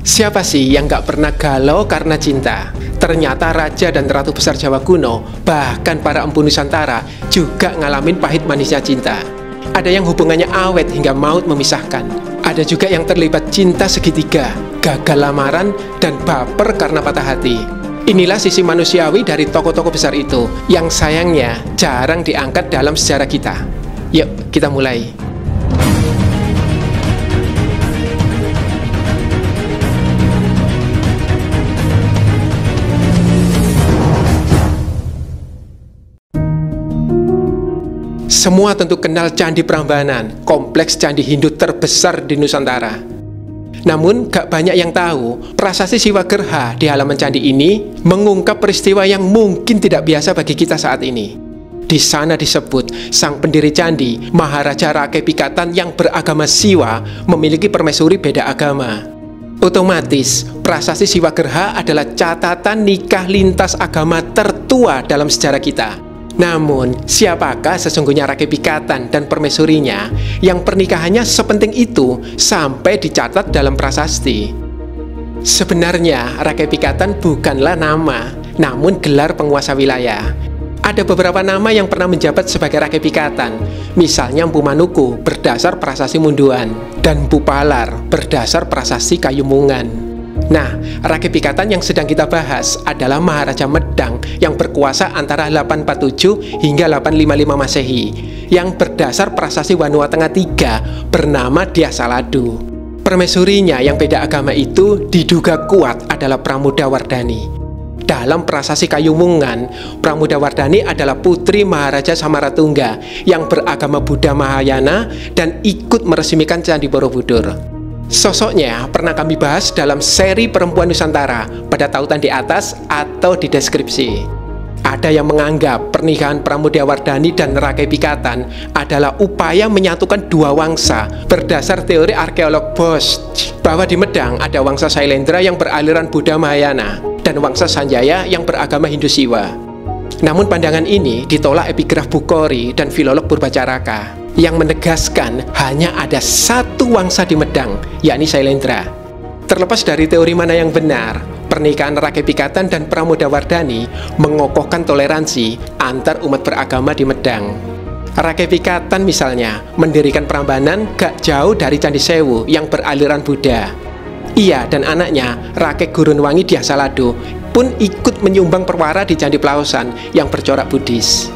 Siapa sih yang gak pernah galau karena cinta? Ternyata raja dan ratu besar Jawa kuno, bahkan para empu Nusantara, juga ngalamin pahit manisnya cinta. Ada yang hubungannya awet hingga maut memisahkan. Ada juga yang terlibat cinta segitiga, gagal lamaran, dan baper karena patah hati. Inilah sisi manusiawi dari tokoh-tokoh besar itu, yang sayangnya jarang diangkat dalam sejarah kita. Yuk, kita mulai. Semua tentu kenal Candi Prambanan, kompleks candi Hindu terbesar di Nusantara. Namun, gak banyak yang tahu, prasasti Siwagerha di halaman candi ini mengungkap peristiwa yang mungkin tidak biasa bagi kita saat ini. Di sana disebut, sang pendiri candi, Maharaja Rakeh Pikatan yang beragama Siwa, memiliki permaisuri beda agama. Otomatis, prasasti Siwagerha adalah catatan nikah lintas agama tertua dalam sejarah kita. Namun, siapakah sesungguhnya Rakeh Pikatan dan permaisurinya yang pernikahannya sepenting itu sampai dicatat dalam prasasti? Sebenarnya, Rakeh Pikatan bukanlah nama, namun gelar penguasa wilayah. Ada beberapa nama yang pernah menjabat sebagai Rakeh Pikatan, misalnya Mpu Manuku berdasar prasasti Munduan, dan Mpu Palar berdasar prasasti Kayumungan. Nah, Rakeh Pikatan yang sedang kita bahas adalah Maharaja Medang yang berkuasa antara 847 hingga 855 Masehi, yang berdasar prasasti Wanua Tengah III bernama Dyah Saladu. Permaisurinya yang beda agama itu diduga kuat adalah Pramodawardhani. Dalam prasasti Kayumungan, Pramodawardhani adalah putri Maharaja Samaratungga yang beragama Buddha Mahayana dan ikut meresmikan Candi Borobudur. Sosoknya pernah kami bahas dalam seri Perempuan Nusantara pada tautan di atas atau di deskripsi. Ada yang menganggap pernikahan Pramodawardhani dan Rakeh Pikatan adalah upaya menyatukan dua wangsa berdasar teori arkeolog Bosch bahwa di Medang ada wangsa Sailendra yang beraliran Buddha Mahayana dan wangsa Sanjaya yang beragama Hindu Siwa. Namun pandangan ini ditolak epigraf Bukhari dan filolog Purbacaraka yang menegaskan hanya ada satu wangsa di Medang, yakni Sailendra. Terlepas dari teori mana yang benar, pernikahan Rakeh Pikatan dan Pramodawardhani mengokohkan toleransi antar umat beragama di Medang. Rakeh Pikatan misalnya mendirikan Prambanan gak jauh dari Candi Sewu yang beraliran Buddha. Ia dan anaknya, Rakeh Gurunwangi Dyah Saladu, pun ikut menyumbang perwara di Candi Plaosan yang bercorak Buddhis.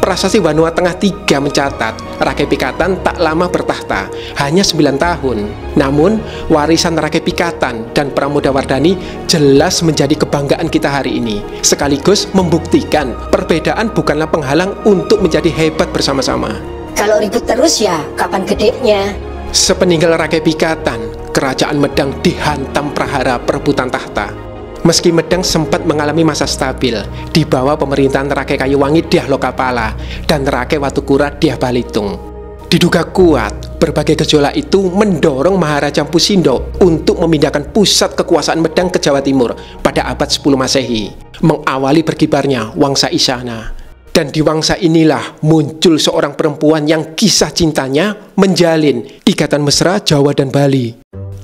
Prasasti Wanua Tengah III mencatat Rakeh Pikatan tak lama bertahta, hanya 9 tahun. Namun, warisan Rakeh Pikatan dan Pramodawardhani jelas menjadi kebanggaan kita hari ini, sekaligus membuktikan perbedaan bukanlah penghalang untuk menjadi hebat bersama-sama. Kalau ribut terus ya, kapan gedenya? Sepeninggal Rakeh Pikatan, kerajaan Medang dihantam prahara perebutan tahta. Meski Medang sempat mengalami masa stabil di bawah pemerintahan Rakeh Kayuwangi Dyah Lokapala dan Rakeh Watukura Dyah Balitung. Diduga kuat, berbagai gejolak itu mendorong Maharaja Mpu Sindo untuk memindahkan pusat kekuasaan Medang ke Jawa Timur pada abad 10 Masehi, mengawali berkibarnya Wangsa Isana. Dan di wangsa inilah muncul seorang perempuan yang kisah cintanya menjalin ikatan mesra Jawa dan Bali.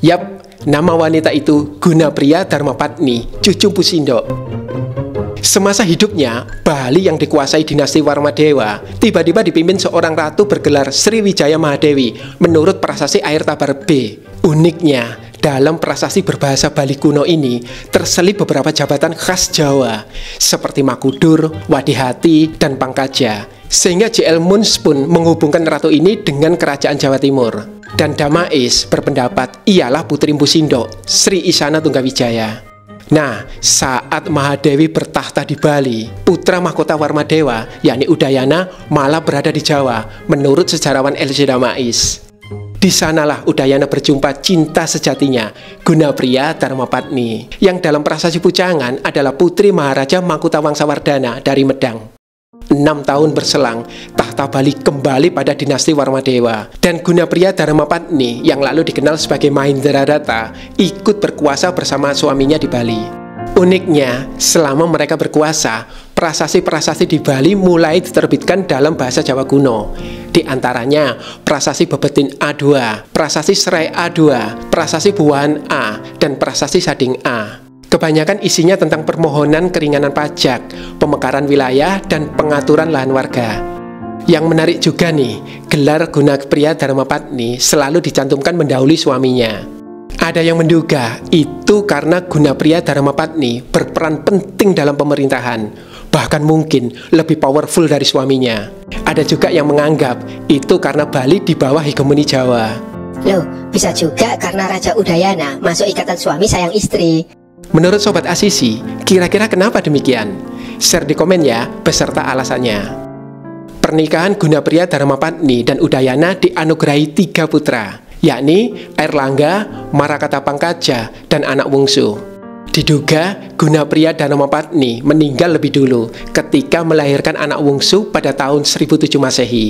Yap, nama wanita itu Gunapriya Dharmapatni, cucu Mpu Sindo. Semasa hidupnya, Bali yang dikuasai dinasti Warmadewa tiba-tiba dipimpin seorang ratu bergelar Sriwijaya Mahadewi menurut prasasti Air Tabar B. Uniknya, dalam prasasti berbahasa Bali kuno ini terselip beberapa jabatan khas Jawa seperti Makudur, Wadihati, dan Pangkaja, sehingga J.L. Munz pun menghubungkan ratu ini dengan kerajaan Jawa Timur. Dan Damais berpendapat ialah putri Mpu Sindo, Sri Isana Tunggawijaya. Nah, saat Mahadewi bertahta di Bali, putra mahkota Warmadewa, yakni Udayana, malah berada di Jawa, menurut sejarawan L.C. Damais. Di sanalah Udayana berjumpa cinta sejatinya, Gunapriya Dharmapatni, yang dalam prasasti Pujangan adalah putri Maharaja Makutha Wangsawardhana dari Medang. 6 tahun berselang, tahta Bali kembali pada dinasti Warmadewa, dan Gunapriya Dharmapatni yang lalu dikenal sebagai Mahindradatta ikut berkuasa bersama suaminya di Bali. Uniknya, selama mereka berkuasa, prasasti-prasasti di Bali mulai diterbitkan dalam bahasa Jawa kuno. Di antaranya Prasasti Bebetin A2, Prasasti Serai A2, Prasasti Buahan A, dan Prasasti Sading A. Kebanyakan isinya tentang permohonan keringanan pajak, pemekaran wilayah, dan pengaturan lahan warga. Yang menarik juga nih, gelar Gunapria Dharmapatni selalu dicantumkan mendahului suaminya. Ada yang menduga itu karena Gunapria Dharmapatni berperan penting dalam pemerintahan, bahkan mungkin lebih powerful dari suaminya. Ada juga yang menganggap itu karena Bali di bawah hegemoni Jawa. Loh, bisa juga karena Raja Udayana masuk ikatan suami sayang istri. Menurut Sobat Asisi, kira-kira kenapa demikian? Share di komen ya, beserta alasannya. Pernikahan Gunapria Dharmapatni dan Udayana dianugerahi 3 putra, yakni Airlangga, Marakata Pangkaja, dan anak bungsu. Diduga Gunapria Dharmapatni meninggal lebih dulu ketika melahirkan anak bungsu pada tahun 1007 Masehi.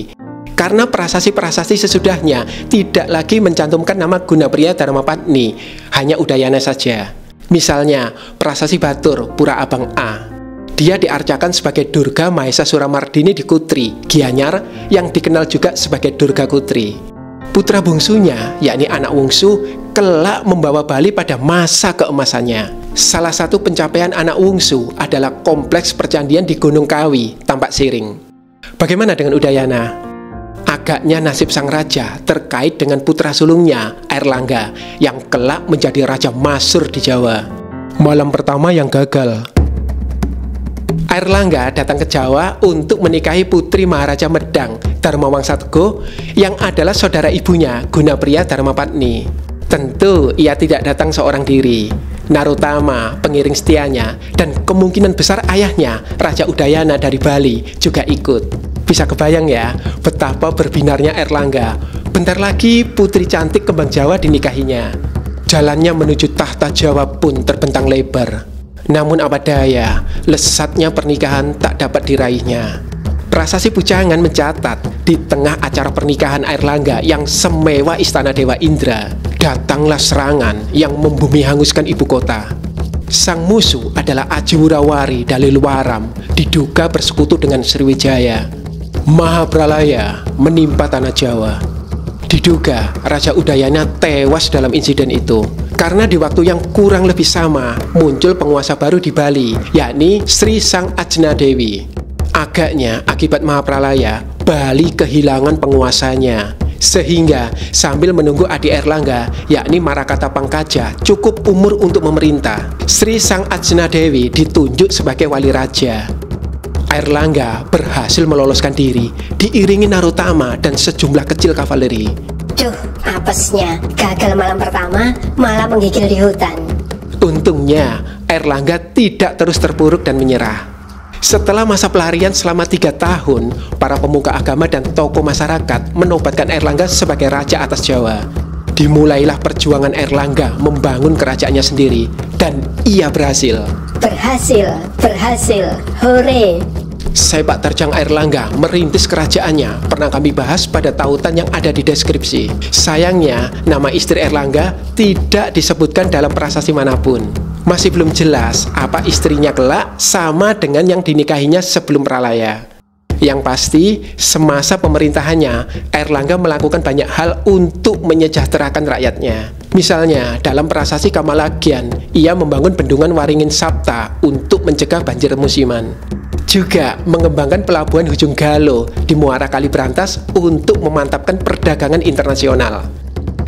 Karena prasasti-prasasti sesudahnya tidak lagi mencantumkan nama Gunapria Dharmapatni, hanya Udayana saja. Misalnya, Prasasti Batur Pura Abang A. Dia diarcakan sebagai Durga Mahesa Suramardini di Kutri, Gianyar, yang dikenal juga sebagai Durga Kutri. Putra bungsunya, yakni anak bungsu, kelak membawa Bali pada masa keemasannya. Salah satu pencapaian anak bungsu adalah kompleks percandian di Gunung Kawi, Tampak Siring. Bagaimana dengan Udayana? Agaknya nasib sang raja terkait dengan putra sulungnya, Airlangga, yang kelak menjadi raja masyhur di Jawa. Malam pertama yang gagal. Airlangga datang ke Jawa untuk menikahi putri Maharaja Medang, Dharmawangsa Teguh, yang adalah saudara ibunya, Gunapria Dharmapatni. Tentu ia tidak datang seorang diri. Narutama, pengiring setianya, dan kemungkinan besar ayahnya, Raja Udayana dari Bali, juga ikut. Bisa kebayang ya, betapa berbinarnya Airlangga. Bentar lagi putri cantik kembang Jawa dinikahinya. Jalannya menuju tahta Jawa pun terbentang lebar. Namun apa daya, lesatnya pernikahan tak dapat diraihnya. Prasasti Pujangan mencatat, di tengah acara pernikahan Airlangga yang semewah istana Dewa Indra, datanglah serangan yang membumi hanguskan ibu kota. Sang musuh adalah Aji Wurawari Dalilwaram, diduga bersekutu dengan Sriwijaya. Mahapralaya menimpa tanah Jawa. Diduga Raja Udayana tewas dalam insiden itu. Karena di waktu yang kurang lebih sama, muncul penguasa baru di Bali, yakni Sri Sang Ajna Dewi. Agaknya akibat Mahapralaya, Bali kehilangan penguasanya. Sehingga sambil menunggu adik Airlangga, yakni Marakata Pangkaja, cukup umur untuk memerintah, Sri Sang Ajna Dewi ditunjuk sebagai wali raja. Airlangga berhasil meloloskan diri, diiringi Narutama dan sejumlah kecil kavaleri. Duh, apesnya, gagal malam pertama, malah menggigil di hutan. Untungnya, Airlangga tidak terus terpuruk dan menyerah. Setelah masa pelarian selama 3 tahun, para pemuka agama dan tokoh masyarakat menobatkan Airlangga sebagai raja atas Jawa. Dimulailah perjuangan Airlangga membangun kerajaannya sendiri, dan ia berhasil. Berhasil, hore! Sepak terjang Airlangga merintis kerajaannya pernah kami bahas pada tautan yang ada di deskripsi. Sayangnya, nama istri Airlangga tidak disebutkan dalam prasasti manapun. Masih belum jelas apa istrinya kelak sama dengan yang dinikahinya sebelum Pralaya. Yang pasti, semasa pemerintahannya, Airlangga melakukan banyak hal untuk menyejahterakan rakyatnya. Misalnya, dalam prasasti Kamalagian, ia membangun bendungan Waringin Sapta untuk mencegah banjir musiman. Juga mengembangkan pelabuhan Hujung Galo di Muara Kalibrantas untuk memantapkan perdagangan internasional.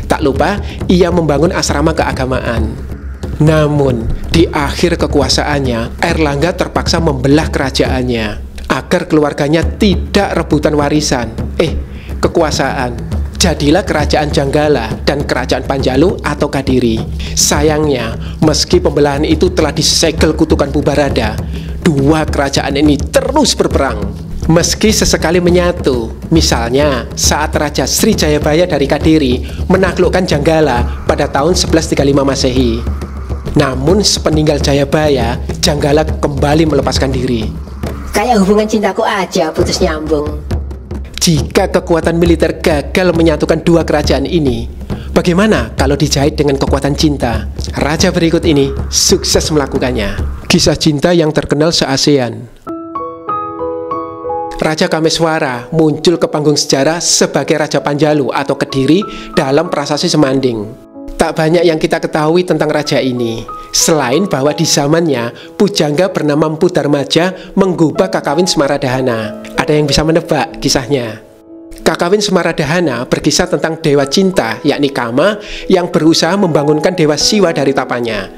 Tak lupa, ia membangun asrama keagamaan. Namun, di akhir kekuasaannya, Airlangga terpaksa membelah kerajaannya agar keluarganya tidak rebutan warisan, kekuasaan. Jadilah Kerajaan Janggala dan Kerajaan Panjalu atau Kadiri. Sayangnya, meski pembelahan itu telah disegel kutukan Pubarada, dua kerajaan ini terus berperang. Meski sesekali menyatu, misalnya saat Raja Sri Jayabaya dari Kadiri menaklukkan Janggala pada tahun 1135 Masehi. Namun sepeninggal Jayabaya, Janggala kembali melepaskan diri. Kayak hubungan cintaku aja putus nyambung. Jika kekuatan militer gagal menyatukan dua kerajaan ini, bagaimana kalau dijahit dengan kekuatan cinta? Raja berikut ini sukses melakukannya. Kisah cinta yang terkenal se-ASEAN. Raja Kameswara muncul ke panggung sejarah sebagai Raja Panjalu atau Kediri dalam prasasti Semanding. Tak banyak yang kita ketahui tentang raja ini, selain bahwa di zamannya pujangga bernama Mpu Darmaja menggubah Kakawin Semaradahana. Ada yang bisa menebak kisahnya? Kakawin Semaradahana berkisah tentang dewa cinta, yakni Kama, yang berusaha membangunkan dewa Siwa dari tapanya.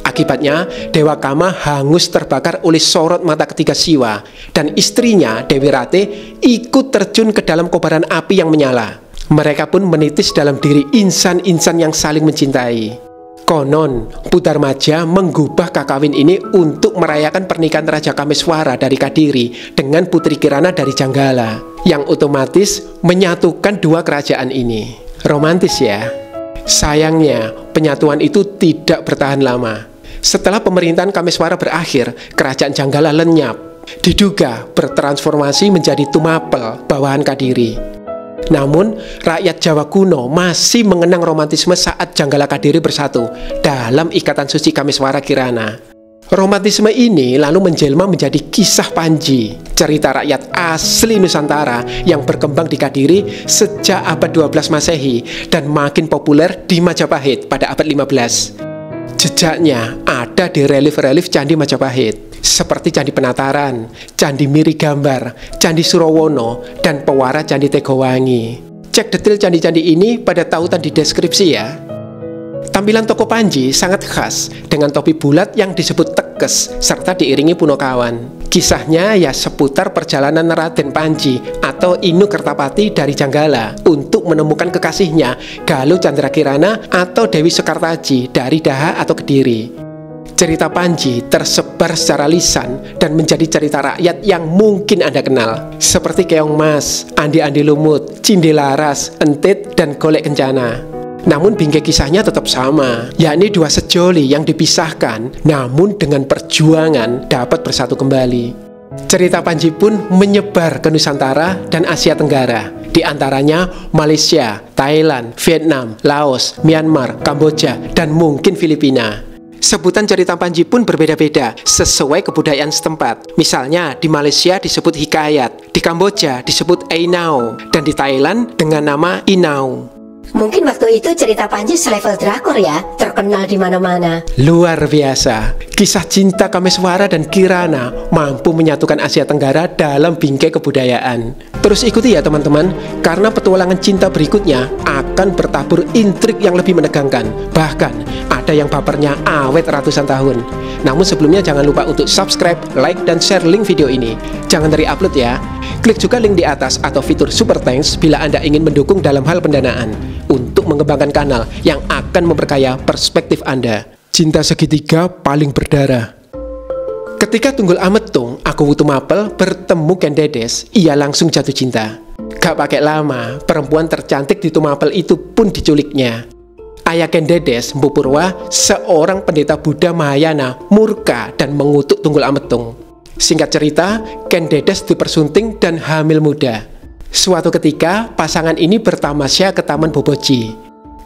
Akibatnya, Dewa Kama hangus terbakar oleh sorot mata ketiga Siwa, dan istrinya, Dewi Rate, ikut terjun ke dalam kobaran api yang menyala. Mereka pun menitis dalam diri insan-insan yang saling mencintai. Konon, Mpu Darmaja menggubah Kakawin ini untuk merayakan pernikahan Raja Kameswara dari Kadiri dengan Putri Kirana dari Janggala, yang otomatis menyatukan dua kerajaan ini. Romantis ya? Sayangnya, penyatuan itu tidak bertahan lama. Setelah pemerintahan Kameswara berakhir, kerajaan Janggala lenyap. Diduga bertransformasi menjadi Tumapel, bawahan Kadiri. Namun, rakyat Jawa kuno masih mengenang romantisme saat Janggala Kadiri bersatu dalam ikatan suci Kameswara Kirana. Romantisme ini lalu menjelma menjadi kisah Panji, cerita rakyat asli Nusantara yang berkembang di Kadiri sejak abad 12 Masehi dan makin populer di Majapahit pada abad 15. Jejaknya ada di relief-relief Candi Majapahit, seperti Candi Penataran, Candi Miri Gambar, Candi Surowono, dan Pewara Candi Tegowangi. Cek detail candi-candi ini pada tautan di deskripsi ya. Tampilan toko Panji sangat khas dengan topi bulat yang disebut tekes serta diiringi punokawan. Kisahnya ya seputar perjalanan Raden Panji atau Inu Kertapati dari Janggala untuk menemukan kekasihnya Galuh Candra Kirana atau Dewi Sekartaji dari Daha atau Kediri. Cerita Panji tersebar secara lisan dan menjadi cerita rakyat yang mungkin Anda kenal, seperti Keong Mas, Andi-Andi Lumut, Cindelaras, Entit, dan Golek Kencana. Namun bingkai kisahnya tetap sama, yakni dua sejoli yang dipisahkan, namun dengan perjuangan dapat bersatu kembali. Cerita Panji pun menyebar ke Nusantara dan Asia Tenggara, di antaranya Malaysia, Thailand, Vietnam, Laos, Myanmar, Kamboja, dan mungkin Filipina. Sebutan cerita Panji pun berbeda-beda sesuai kebudayaan setempat. Misalnya di Malaysia disebut Hikayat, di Kamboja disebut Ainau, dan di Thailand dengan nama Inau. Mungkin waktu itu cerita Panji selevel drakor ya, terkenal di mana-mana. Luar biasa, kisah cinta Kameswara dan Kirana mampu menyatukan Asia Tenggara dalam bingkai kebudayaan. Terus ikuti ya teman-teman, karena petualangan cinta berikutnya akan bertabur intrik yang lebih menegangkan. Bahkan ada yang bapernya awet ratusan tahun. Namun sebelumnya jangan lupa untuk subscribe, like, dan share link video ini. Jangan dari upload ya. Klik juga link di atas atau fitur Super Thanks bila Anda ingin mendukung dalam hal pendanaan untuk mengembangkan kanal yang akan memperkaya perspektif Anda. Cinta segitiga paling berdarah. Ketika Tunggul Ametung, Aku Tumapel bertemu Ken Dedes, ia langsung jatuh cinta. Gak pakai lama, perempuan tercantik di Tumapel itu pun diculiknya. Ayah Ken Dedes, Mpu Purwa, seorang pendeta Buddha Mahayana, murka dan mengutuk Tunggul Ametung. Singkat cerita, Ken Dedes dipersunting dan hamil muda. Suatu ketika, pasangan ini bertamasya ke Taman Boboji.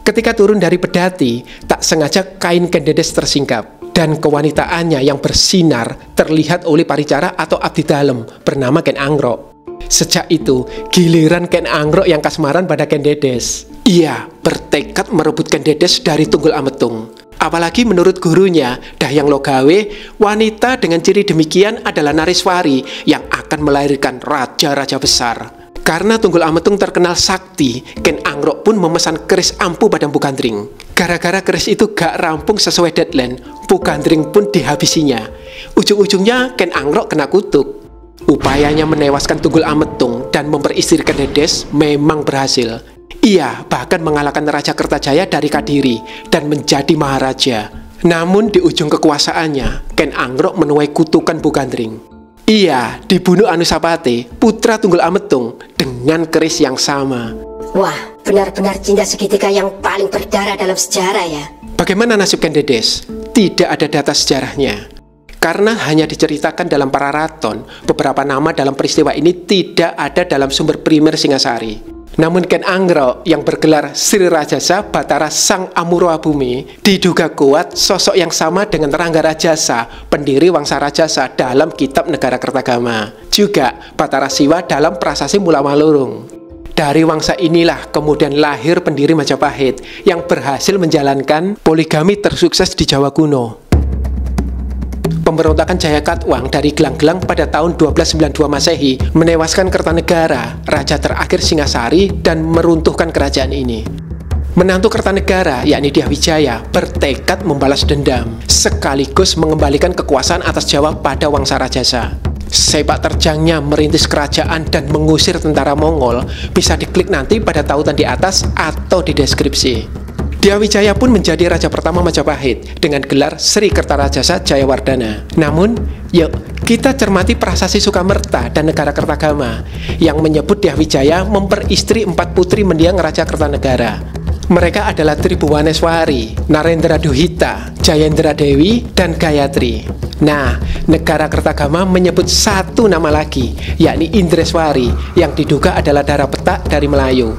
Ketika turun dari pedati, tak sengaja kain Ken Dedes tersingkap, dan kewanitaannya yang bersinar terlihat oleh paricara atau abdi dalem bernama Ken Angrok. Sejak itu, giliran Ken Angrok yang kasmaran pada Ken Dedes. Ia bertekad merebut Ken Dedes dari Tunggul Ametung. Apalagi menurut gurunya, Dahyang Logawe, wanita dengan ciri demikian adalah Nariswari yang akan melahirkan raja-raja besar. Karena Tunggul Ametung terkenal sakti, Ken Angrok pun memesan keris ampu pada Mpu Gandring. Gara-gara keris itu gak rampung sesuai deadline, Mpu Gandring pun dihabisinya. Ujung-ujungnya Ken Angrok kena kutuk. Upayanya menewaskan Tunggul Ametung dan memperistrikan Dedes memang berhasil. Ia bahkan mengalahkan Raja Kertajaya dari Kadiri dan menjadi Maharaja. Namun di ujung kekuasaannya, Ken Angrok menuai kutukan Mpu Gandring. Ia dibunuh Anusapate, putra Tunggul Ametung, dengan keris yang sama. Wah, benar-benar cinta segitiga yang paling berdarah dalam sejarah ya. Bagaimana nasib Ken Dedes? Tidak ada data sejarahnya. Karena hanya diceritakan dalam para raton, beberapa nama dalam peristiwa ini tidak ada dalam sumber primer Singasari. Namun Ken Anggro yang bergelar Sri Rajasa Batara Sang Amurwa Bumi diduga kuat sosok yang sama dengan Rangga Rajasa, pendiri Wangsa Rajasa dalam kitab Negara Kertagama. Juga Batara Siwa dalam Prasasti Mula Malurung. Dari wangsa inilah kemudian lahir pendiri Majapahit yang berhasil menjalankan poligami tersukses di Jawa kuno. Pemberontakan Jayakatwang dari Gelang-Gelang pada tahun 1292 Masehi menewaskan Kertanegara, raja terakhir Singasari, dan meruntuhkan kerajaan ini. Menantu Kertanegara, yakni Dyah Wijaya, bertekad membalas dendam, sekaligus mengembalikan kekuasaan atas Jawa pada Wangsa Rajasa. Sepak terjangnya merintis kerajaan dan mengusir tentara Mongol bisa diklik nanti pada tautan di atas atau di deskripsi. Dyah Wijaya pun menjadi raja pertama Majapahit dengan gelar Sri Kertarajasa Jayawardhana. Namun, yuk kita cermati prasasti Sukamerta dan Negara Kertagama yang menyebut Dyah Wijaya memperistri 4 putri mendiang Raja Kertanegara. Mereka adalah Tribhuwaneswari, Narendra Duhita, Jayendra Dewi, dan Gayatri. Nah, Negara Kertagama menyebut satu nama lagi, yakni Indreswari, yang diduga adalah darah petak dari Melayu.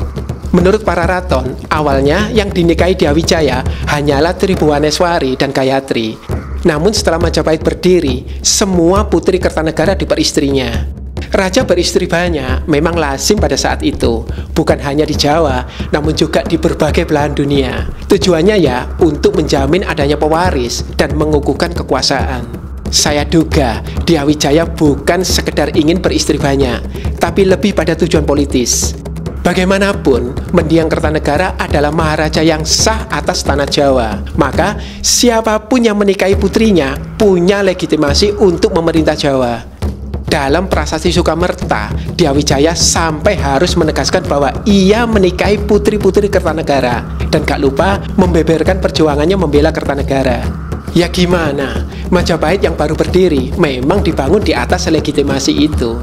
Menurut para raton, awalnya yang dinikahi Dyah Wijaya hanyalah Tribhuwaneswari dan Gayatri. Namun setelah Majapahit berdiri, semua putri Kertanegara diperistrinya. Raja beristri banyak memang lazim pada saat itu, bukan hanya di Jawa, namun juga di berbagai belahan dunia. Tujuannya ya untuk menjamin adanya pewaris dan mengukuhkan kekuasaan. Saya duga Dyah Wijaya bukan sekedar ingin beristri banyak, tapi lebih pada tujuan politis. Bagaimanapun, mendiang Kertanegara adalah maharaja yang sah atas tanah Jawa. Maka, siapapun yang menikahi putrinya punya legitimasi untuk memerintah Jawa. Dalam prasasti Sukamerta, Dyah Wijaya sampai harus menegaskan bahwa ia menikahi putri-putri Kertanegara dan gak lupa membeberkan perjuangannya membela Kertanegara. Ya gimana, Majapahit yang baru berdiri memang dibangun di atas legitimasi itu.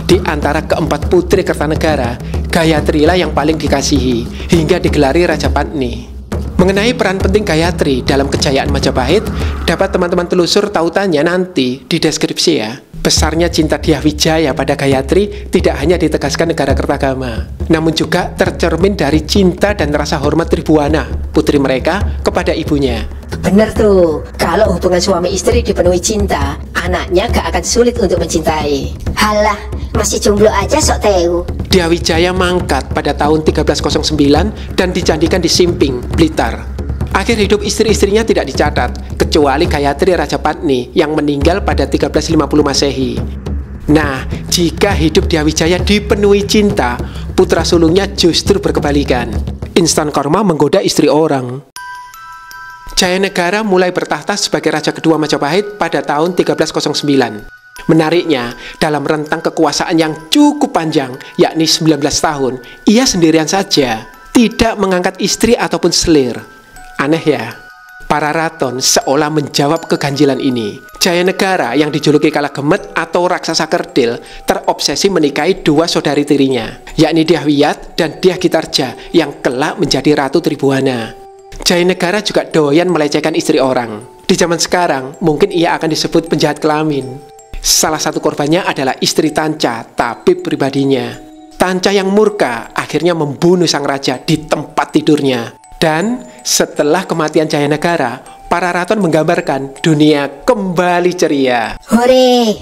Di antara keempat putri Kertanegara, Gayatri lah yang paling dikasihi hingga digelari Raja Patni. Mengenai peran penting Gayatri dalam kejayaan Majapahit, dapat teman-teman telusur tautannya nanti di deskripsi ya. Besarnya cinta Dyah Wijaya pada Gayatri tidak hanya ditegaskan Negara Kertagama, namun juga tercermin dari cinta dan rasa hormat Tribhuwana, putri mereka, kepada ibunya. Bener tuh, kalau hubungan suami istri dipenuhi cinta, anaknya gak akan sulit untuk mencintai. Halah, masih jomblo aja sok tahu. Dyah Wijaya mangkat pada tahun 1309 dan dicandikan di Simping, Blitar. Akhir hidup istri-istrinya tidak dicatat, kecuali Gayatri Raja Patni yang meninggal pada 1350 Masehi. Nah, jika hidup Dyah Wijaya dipenuhi cinta, putra sulungnya justru berkebalikan. Instan karma menggoda istri orang. Jayanegara mulai bertahta sebagai raja kedua Majapahit pada tahun 1309. Menariknya, dalam rentang kekuasaan yang cukup panjang, yakni 19 tahun, ia sendirian saja, tidak mengangkat istri ataupun selir. Aneh ya? Para raton seolah menjawab keganjilan ini. Jayanegara yang dijuluki Kalagemet atau Raksasa Kerdil terobsesi menikahi dua saudari tirinya, yakni Dyah Wiyat dan Dyah Gitarja yang kelak menjadi Ratu Tribhuwana. Jayanegara juga doyan melecehkan istri orang. Di zaman sekarang, mungkin ia akan disebut penjahat kelamin. Salah satu korbannya adalah istri Tanca, tabib pribadinya. Tanca yang murka akhirnya membunuh sang raja di tempat tidurnya. Dan setelah kematian Jayanegara, para raton menggambarkan dunia kembali ceria. Hore!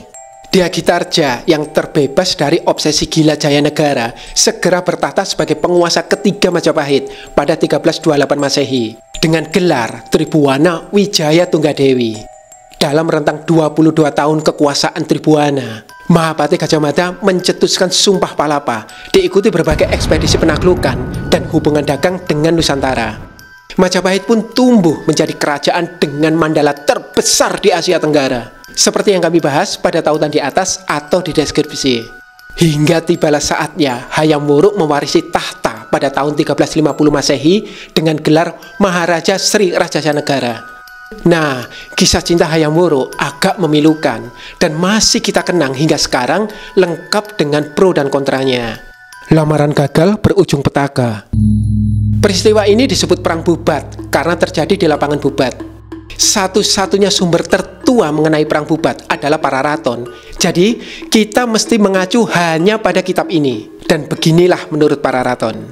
Dyah Gitarja yang terbebas dari obsesi gila Jayanegara segera bertahta sebagai penguasa ketiga Majapahit pada 1328 Masehi dengan gelar Tribhuwana Wijaya Tunggadewi. Dalam rentang 22 tahun kekuasaan Tribhuwana, Mahapati Gajah Mada mencetuskan Sumpah Palapa, diikuti berbagai ekspedisi penaklukan dan hubungan dagang dengan Nusantara. Majapahit pun tumbuh menjadi kerajaan dengan mandala terbesar di Asia Tenggara, seperti yang kami bahas pada tautan di atas atau di deskripsi. Hingga tibalah saatnya Hayam Wuruk mewarisi tahta pada tahun 1350 Masehi dengan gelar Maharaja Sri Rajasanegara. Nah, kisah cinta Hayam Wuruk agak memilukan dan masih kita kenang hingga sekarang, lengkap dengan pro dan kontranya. Lamaran gagal berujung petaka. Peristiwa ini disebut Perang Bubat karena terjadi di lapangan Bubat. Satu-satunya sumber tertua mengenai Perang Bubat adalah para raton. Jadi, kita mesti mengacu hanya pada kitab ini. Dan beginilah menurut para raton.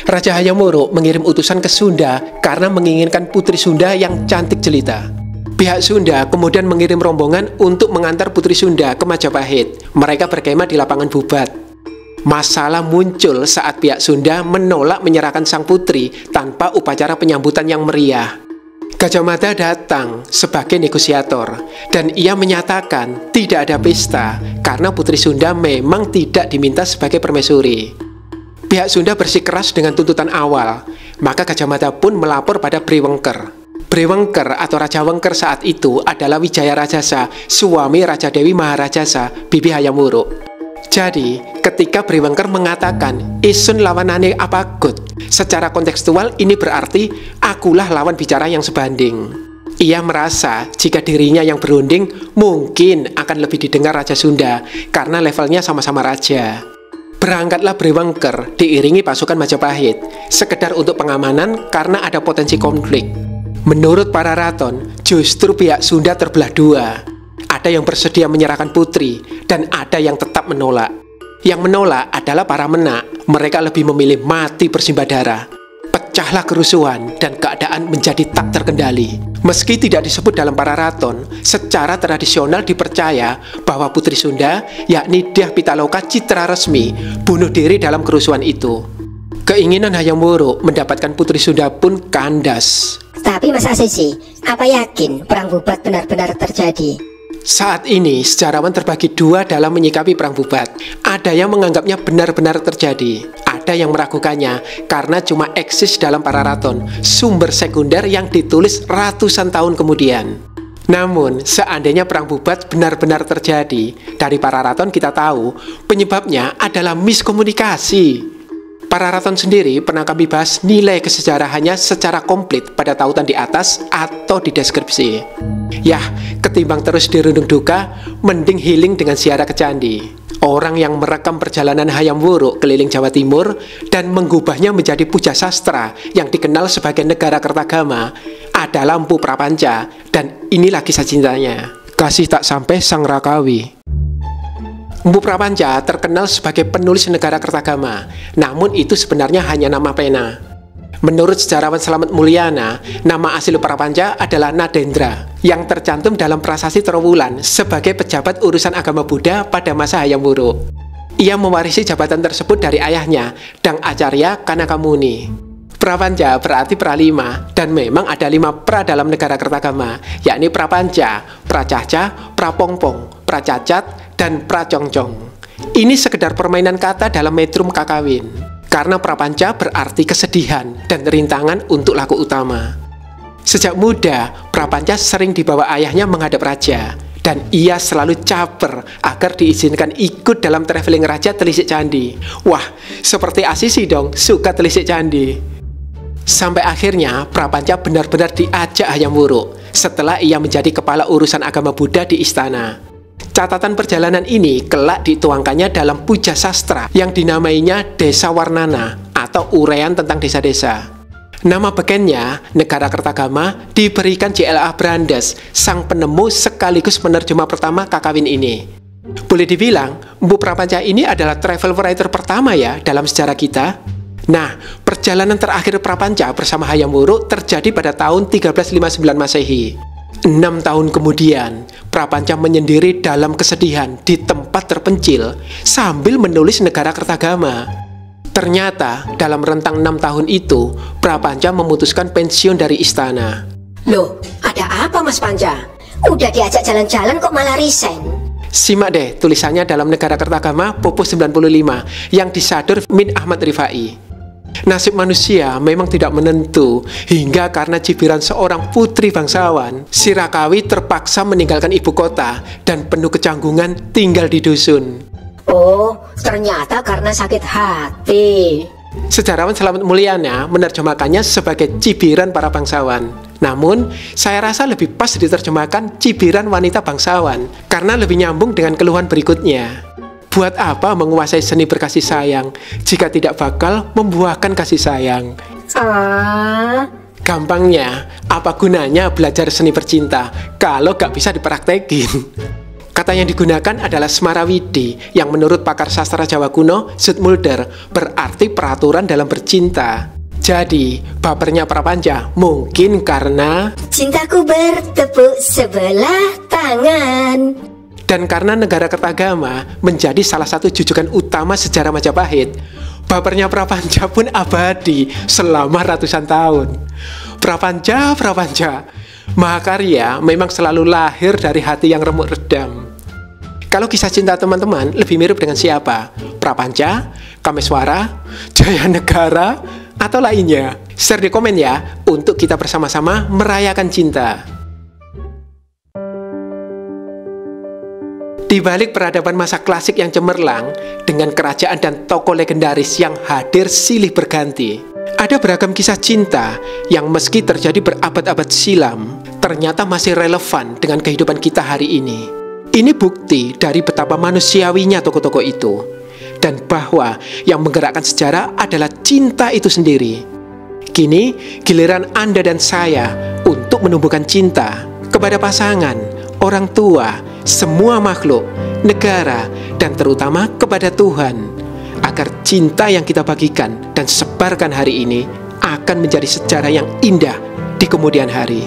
Raja Hayam Wuruk mengirim utusan ke Sunda karena menginginkan putri Sunda yang cantik jelita. Pihak Sunda kemudian mengirim rombongan untuk mengantar putri Sunda ke Majapahit. Mereka berkemah di lapangan Bubat. Masalah muncul saat pihak Sunda menolak menyerahkan sang putri tanpa upacara penyambutan yang meriah. Gajah Mada datang sebagai negosiator dan ia menyatakan tidak ada pesta karena putri Sunda memang tidak diminta sebagai permaisuri. Pihak Sunda bersikeras dengan tuntutan awal, maka Gajah Mada pun melapor pada Brewengker. Brewengker atau Raja Wengker saat itu adalah Wijaya Rajasa, suami Raja Dewi Maharajasa, Bibi Hayam Wuruk. Jadi, ketika Brewengker mengatakan isun lawanane apagut, secara kontekstual ini berarti akulah lawan bicara yang sebanding. Ia merasa jika dirinya yang berunding mungkin akan lebih didengar Raja Sunda karena levelnya sama-sama raja. Berangkatlah Brewengker diiringi pasukan Majapahit, sekedar untuk pengamanan karena ada potensi konflik. Menurut para raton, justru pihak Sunda terbelah dua. Ada yang bersedia menyerahkan putri, dan ada yang tetap menolak. Yang menolak adalah para menak, mereka lebih memilih mati bersimbah darah. Pecahlah kerusuhan, dan keadaan menjadi tak terkendali. Meski tidak disebut dalam para raton, secara tradisional dipercaya bahwa putri Sunda, yakni Dyah Pitaloka Citra Resmi, bunuh diri dalam kerusuhan itu. Keinginan Hayam Wuruk mendapatkan putri Sunda pun kandas. Tapi Mas Asisi, apa yakin perang Bubat benar-benar terjadi? Saat ini, sejarawan terbagi dua dalam menyikapi perang Bubat. Ada yang menganggapnya benar-benar terjadi, ada yang meragukannya karena cuma eksis dalam para raton, sumber sekunder yang ditulis ratusan tahun kemudian. Namun, seandainya perang Bubat benar-benar terjadi, dari para raton kita tahu penyebabnya adalah miskomunikasi. Para raton sendiri pernah kami bahas nilai kesejarahannya secara komplit pada tautan di atas atau di deskripsi. Yah, ketimbang terus dirundung duka, mending healing dengan ziarah ke candi. Orang yang merekam perjalanan Hayam Wuruk keliling Jawa Timur dan mengubahnya menjadi puja sastra yang dikenal sebagai negara Kertagama adalah Mpu Prapanca, dan inilah kisah cintanya. Kasih tak sampai sang Rakawi. Mpu Prapanca terkenal sebagai penulis negara Kertagama, namun itu sebenarnya hanya nama pena. Menurut sejarawan Slamet Mulyana, nama asli Prapanca adalah Nadendra, yang tercantum dalam prasasti Trowulan sebagai pejabat urusan agama Buddha pada masa Hayam Wuruk. Ia mewarisi jabatan tersebut dari ayahnya, Dang Acarya Kanakamuni. Prapanca berarti pralima, dan memang ada 5 pra dalam negara Kertagama, yakni Prapanca, Pracaca, Prapongpong, Pracacat, dan Pracongcong. Ini sekedar permainan kata dalam metrum kakawin, karena Prapanca berarti kesedihan dan rintangan untuk laku utama. Sejak muda, Prapanca sering dibawa ayahnya menghadap raja, dan ia selalu caper agar diizinkan ikut dalam traveling raja telisik candi. Wah, seperti Asisi dong, suka telisik candi. Sampai akhirnya Prapanca benar-benar diajak Hayam Wuruk setelah ia menjadi kepala urusan agama Buddha di istana. Catatan perjalanan ini kelak dituangkannya dalam puja sastra yang dinamainya Desa Warnana atau uraian tentang desa-desa. Nama bekennya, Negara Kertagama, diberikan J.L.A. Brandes, sang penemu sekaligus penerjemah pertama kakawin ini. Boleh dibilang, Mpu Prapanca ini adalah travel writer pertama ya dalam sejarah kita. Nah, perjalanan terakhir Prapanca bersama Hayam Wuruk terjadi pada tahun 1359 Masehi. 6 tahun kemudian, Prapanca menyendiri dalam kesedihan di tempat terpencil sambil menulis negara Kertagama. Ternyata, dalam rentang 6 tahun itu, Prapanca memutuskan pensiun dari istana. Loh, ada apa Mas Panca? Udah diajak jalan-jalan kok malah resign? Simak deh tulisannya dalam Negara Kertagama Pupuh 95 yang disadur Min Ahmad Rifai. Nasib manusia memang tidak menentu, hingga karena cibiran seorang putri bangsawan, si Rakawi terpaksa meninggalkan ibu kota dan penuh kecanggungan tinggal di dusun. Oh, ternyata karena sakit hati. Sejarawan Slamet Mulyana menerjemahkannya sebagai cibiran para bangsawan. Namun, saya rasa lebih pas diterjemahkan cibiran wanita bangsawan, karena lebih nyambung dengan keluhan berikutnya. Buat apa menguasai seni berkasih sayang jika tidak bakal membuahkan kasih sayang? Gampangnya, apa gunanya belajar seni bercinta kalau gak bisa dipraktekin? Kata yang digunakan adalah Smarawidi, yang menurut pakar sastra Jawa kuno, Zoetmulder, berarti peraturan dalam bercinta. Jadi, bapernya Prapanja mungkin karena cintaku bertepuk sebelah tangan. Dan karena negara Kertagama menjadi salah satu jujukan utama sejarah Majapahit, bapernya Prapanja pun abadi selama ratusan tahun. Prapanja, Mahakarya memang selalu lahir dari hati yang remuk redam. Kalau kisah cinta teman-teman lebih mirip dengan siapa? Prapanja, Kameswara, Jayanegara, atau lainnya? Share di komen ya, untuk kita bersama-sama merayakan cinta. Di balik peradaban masa klasik yang cemerlang, dengan kerajaan dan tokoh legendaris yang hadir silih berganti, ada beragam kisah cinta yang meski terjadi berabad-abad silam, ternyata masih relevan dengan kehidupan kita hari ini. Ini bukti dari betapa manusiawinya tokoh-tokoh itu, dan bahwa yang menggerakkan sejarah adalah cinta itu sendiri. Kini, giliran Anda dan saya untuk menumbuhkan cinta kepada pasangan, orang tua, semua makhluk, negara, dan terutama kepada Tuhan, agar cinta yang kita bagikan dan sebarkan hari ini akan menjadi sejarah yang indah di kemudian hari.